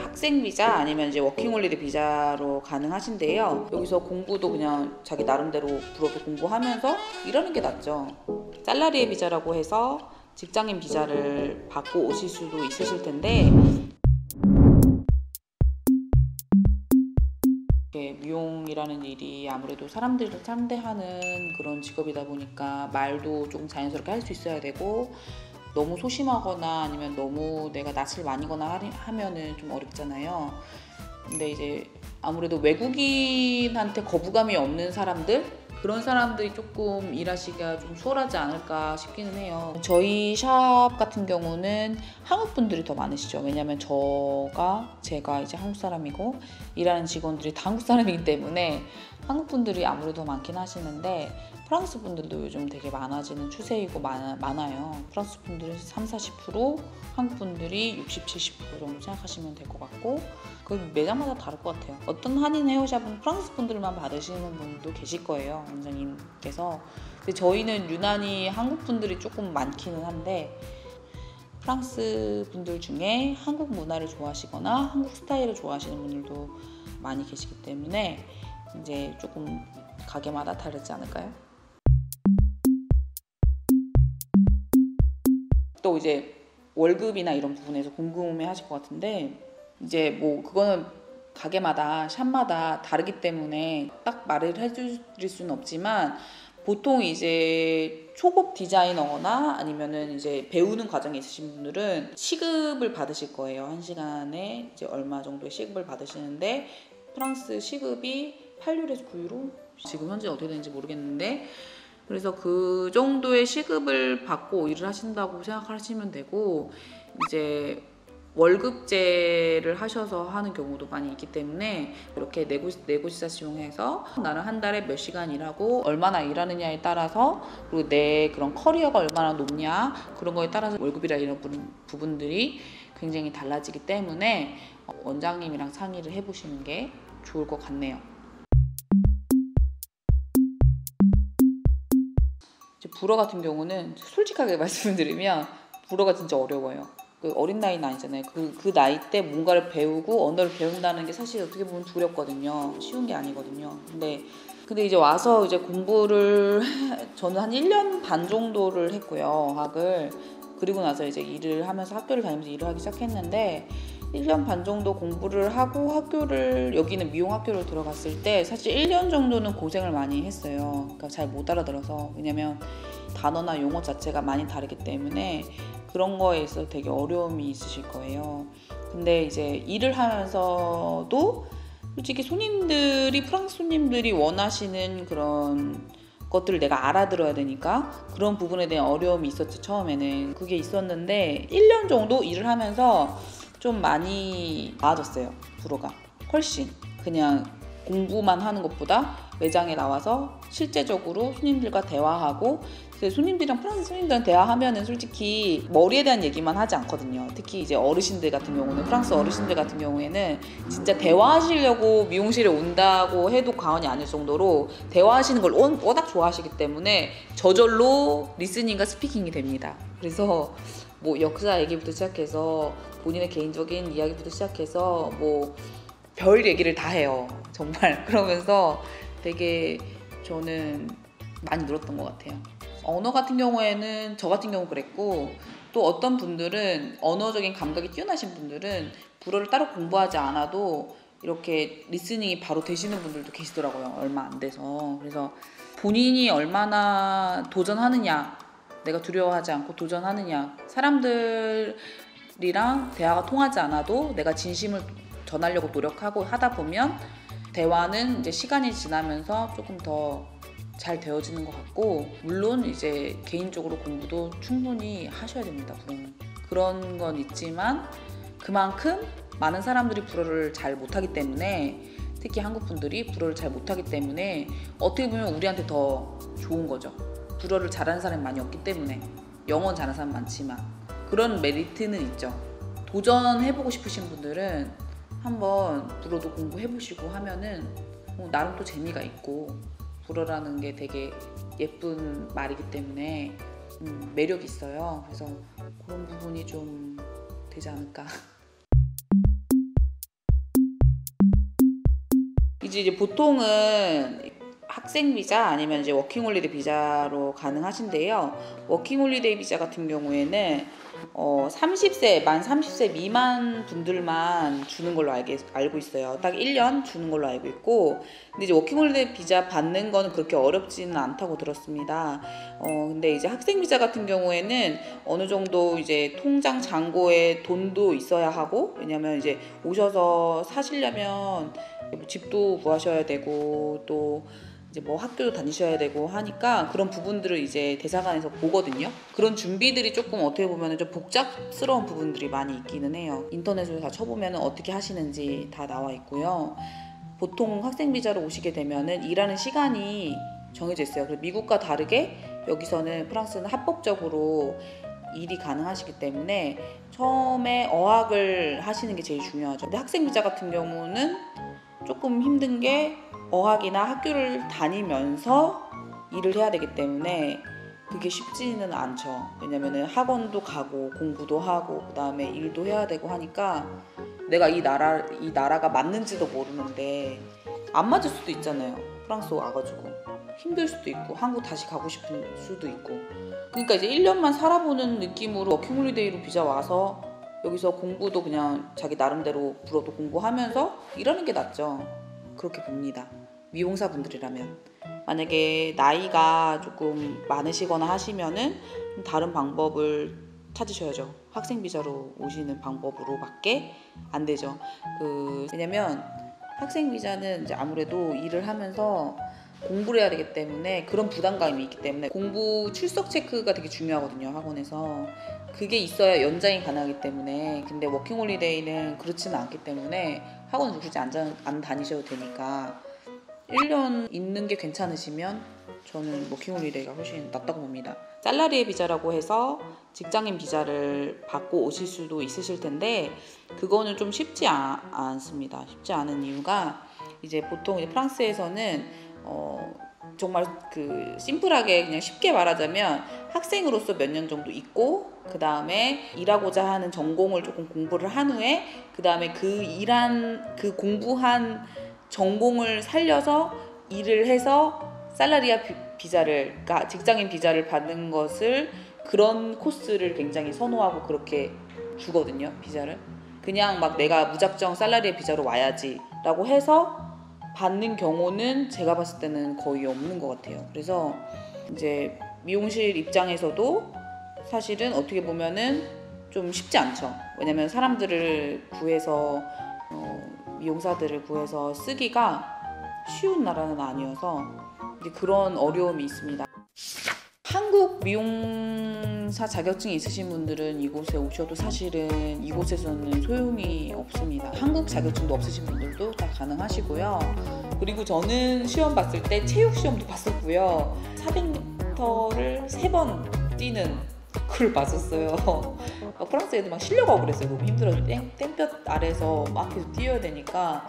학생 비자 아니면 이제 워킹홀리데이 비자로 가능하신데요. 여기서 공부도 그냥 자기 나름대로 불어도 공부하면서 일하는 게 낫죠. 살라리에 비자라고 해서 직장인 비자를 받고 오실 수도 있으실 텐데, 미용이라는 일이 아무래도 사람들을 상대하는 그런 직업이다 보니까 말도 조금 자연스럽게 할 수 있어야 되고, 너무 소심하거나 아니면 너무 내가 낯을 많이 거나 하면은 좀 어렵잖아요. 근데 이제 아무래도 외국인한테 거부감이 없는 사람들, 그런 사람들이 조금 일하시기가 좀 수월하지 않을까 싶기는 해요. 저희 샵 같은 경우는 한국 분들이 더 많으시죠. 왜냐면 제가 이제 한국 사람이고 일하는 직원들이 다 한국 사람이기 때문에 한국 분들이 아무래도 많긴 하시는데, 프랑스 분들도 요즘 되게 많아지는 추세이고 많아요. 프랑스 분들은 30-40%, 한국 분들이 60-70% 정도 생각하시면 될 것 같고, 그 매장마다 다를 것 같아요. 어떤 한인 헤어샵은 프랑스 분들만 받으시는 분도 계실 거예요, 원장님께서. 근데 저희는 유난히 한국 분들이 조금 많기는 한데, 프랑스 분들 중에 한국 문화를 좋아하시거나 한국 스타일을 좋아하시는 분들도 많이 계시기 때문에 이제 조금 가게마다 다르지 않을까요? 또 이제 월급이나 이런 부분에서 궁금해 하실 것 같은데, 이제 뭐 그거는 가게마다 샵마다 다르기 때문에 딱 말을 해드릴 수는 없지만, 보통 이제 초급 디자이너거나 아니면은 이제 배우는 과정에 있으신 분들은 시급을 받으실 거예요. 한 시간에 이제 얼마 정도의 시급을 받으시는데, 프랑스 시급이 8유로에서 9유로? 지금 현재 어떻게 되는지 모르겠는데, 그래서 그 정도의 시급을 받고 일을 하신다고 생각하시면 되고, 이제 월급제를 하셔서 하는 경우도 많이 있기 때문에 이렇게 네고시사시용해서 나는 한 달에 몇 시간 일하고 얼마나 일하느냐에 따라서, 그리고 내 그런 커리어가 얼마나 높냐 그런 거에 따라서 월급이나 이런 부분들이 굉장히 달라지기 때문에 원장님이랑 상의를 해보시는 게 좋을 것 같네요. 불어 같은 경우는 솔직하게 말씀드리면 불어가 진짜 어려워요. 그 어린 나이는 아니잖아요. 그 나이 때 뭔가를 배우고 언어를 배운다는 게 사실 어떻게 보면 두렵거든요. 쉬운 게 아니거든요. 근데 이제 와서 이제 공부를 저는 한 1년 반 정도를 했고요, 학을. 그리고 나서 이제 일을 하면서 학교를 다니면서 일을 하기 시작했는데, 1년 반 정도 공부를 하고 여기는 미용 학교를 들어갔을 때 사실 1년 정도는 고생을 많이 했어요. 그러니까 잘 못 알아들어서. 왜냐면 단어나 용어 자체가 많이 다르기 때문에 그런 거에 있어서 되게 어려움이 있으실 거예요. 근데 이제 일을 하면서도 솔직히 프랑스 손님들이 원하시는 그런 것들을 내가 알아들어야 되니까 그런 부분에 대한 어려움이 있었죠, 처음에는. 그게 있었는데 1년 정도 일을 하면서 좀 많이 나아졌어요, 불어가. 훨씬. 그냥 공부만 하는 것보다 매장에 나와서 실제적으로 손님들과 대화하고, 프랑스 손님들이랑 대화하면은 솔직히 머리에 대한 얘기만 하지 않거든요. 특히 이제 프랑스 어르신들 같은 경우에는 진짜 대화하시려고 미용실에 온다고 해도 과언이 아닐 정도로 대화하시는 걸 워낙 좋아하시기 때문에 저절로 리스닝과 스피킹이 됩니다. 그래서 뭐 역사 얘기부터 시작해서 본인의 개인적인 이야기부터 시작해서 뭐 별 얘기를 다 해요, 정말. 그러면서 되게 저는 많이 늘었던 것 같아요. 언어 같은 경우에는 저 같은 경우 그랬고, 또 어떤 분들은 언어적인 감각이 뛰어나신 분들은 불어를 따로 공부하지 않아도 이렇게 리스닝이 바로 되시는 분들도 계시더라고요, 얼마 안 돼서. 그래서 본인이 얼마나 도전하느냐, 내가 두려워하지 않고 도전하느냐, 사람들이랑 대화가 통하지 않아도 내가 진심을 전하려고 노력하고 하다 보면 대화는 이제 시간이 지나면서 조금 더 잘 되어지는 것 같고, 물론 이제 개인적으로 공부도 충분히 하셔야 됩니다, 불어는. 그런 건 있지만 그만큼 많은 사람들이 불어를 잘 못하기 때문에, 특히 한국 분들이 불어를 잘 못하기 때문에 어떻게 보면 우리한테 더 좋은 거죠. 불어를 잘하는 사람이 많이 없기 때문에. 영어 잘하는 사람 많지만 그런 메리트는 있죠. 도전해보고 싶으신 분들은 한번 불어도 공부해보시고 하면은 나름 또 재미가 있고, 불어라는 게 되게 예쁜 말이기 때문에 매력이 있어요. 그래서 그런 부분이 좀 되지 않을까. 이제 보통은 학생 비자 아니면 이제 워킹홀리데이 비자로 가능하신데요. 워킹홀리데이 비자 같은 경우에는 30세, 만 30세 미만 분들만 주는 걸로 알고 있어요. 딱 1년 주는 걸로 알고 있고, 근데 이제 워킹홀리데이 비자 받는 거는 그렇게 어렵지는 않다고 들었습니다. 근데 이제 학생 비자 같은 경우에는 어느 정도 이제 통장 잔고에 돈도 있어야 하고, 왜냐면 이제 오셔서 사시려면 집도 구하셔야 되고, 또 이제 뭐 학교도 다니셔야 되고 하니까 그런 부분들을 이제 대사관에서 보거든요. 그런 준비들이 조금 어떻게 보면 좀 복잡스러운 부분들이 많이 있기는 해요. 인터넷으로 다 쳐보면 어떻게 하시는지 다 나와 있고요. 보통 학생 비자로 오시게 되면은 일하는 시간이 정해져 있어요. 그리고 미국과 다르게 여기서는 프랑스는 합법적으로 일이 가능하시기 때문에 처음에 어학을 하시는 게 제일 중요하죠. 근데 학생 비자 같은 경우는 조금 힘든 게 어학이나 학교를 다니면서 일을 해야 되기 때문에 그게 쉽지는 않죠. 왜냐면은 학원도 가고 공부도 하고 그 다음에 일도 해야 되고 하니까 내가 이 나라가 맞는지도 모르는데 안 맞을 수도 있잖아요. 프랑스 와가지고 힘들 수도 있고 한국 다시 가고 싶은 수도 있고. 그러니까 이제 1년만 살아보는 느낌으로 워킹홀리데이로 비자 와서 여기서 공부도 그냥 자기 나름대로 불어도 공부하면서 일하는 게 낫죠. 그렇게 봅니다. 미용사분들이라면. 만약에 나이가 조금 많으시거나 하시면은 다른 방법을 찾으셔야죠. 학생 비자로 오시는 방법으로밖에 안 되죠. 왜냐면 학생 비자는 이제 아무래도 일을 하면서 공부를 해야 되기 때문에 그런 부담감이 있기 때문에 공부 출석 체크가 되게 중요하거든요. 학원에서 그게 있어야 연장이 가능하기 때문에. 근데 워킹홀리데이는 그렇지는 않기 때문에 학원을 굳이 안 다니셔도 되니까 1년 있는 게 괜찮으시면 저는 워킹홀리데이가 훨씬 낫다고 봅니다. 살라리에 비자라고 해서 직장인 비자를 받고 오실 수도 있으실 텐데 그거는 좀 쉽지 않습니다. 쉽지 않은 이유가 이제 보통 이제 프랑스에서는 정말 심플하게 그냥 쉽게 말하자면 학생으로서 몇 년 정도 있고 그 다음에 일하고자 하는 전공을 조금 공부를 한 후에 그 다음에 그 공부한 전공을 살려서 일을 해서 살라리아 비자를, 그러니까 직장인 비자를 받는 것을, 그런 코스를 굉장히 선호하고 그렇게 주거든요. 비자를 그냥 막 내가 무작정 살라리아 비자로 와야지 라고 해서 받는 경우는 제가 봤을 때는 거의 없는 것 같아요. 그래서 이제 미용실 입장에서도 사실은 어떻게 보면은 좀 쉽지 않죠. 왜냐면 사람들을 구해서 미용사들을 구해서 쓰기가 쉬운 나라는 아니어서 이제 그런 어려움이 있습니다. 한국 미용사 자격증이 있으신 분들은 이곳에 오셔도 사실은 이곳에서는 소용이 없습니다. 한국 자격증도 없으신 분들도 다 가능하시고요. 그리고 저는 시험 봤을 때 체육 시험도 봤었고요. 400m를 3번 뛰는 그걸 봤었어요. 프랑스 애들 막 실려가고 그랬어요. 너무 힘들어서 땡볕 아래서 막 계속 뛰어야 되니까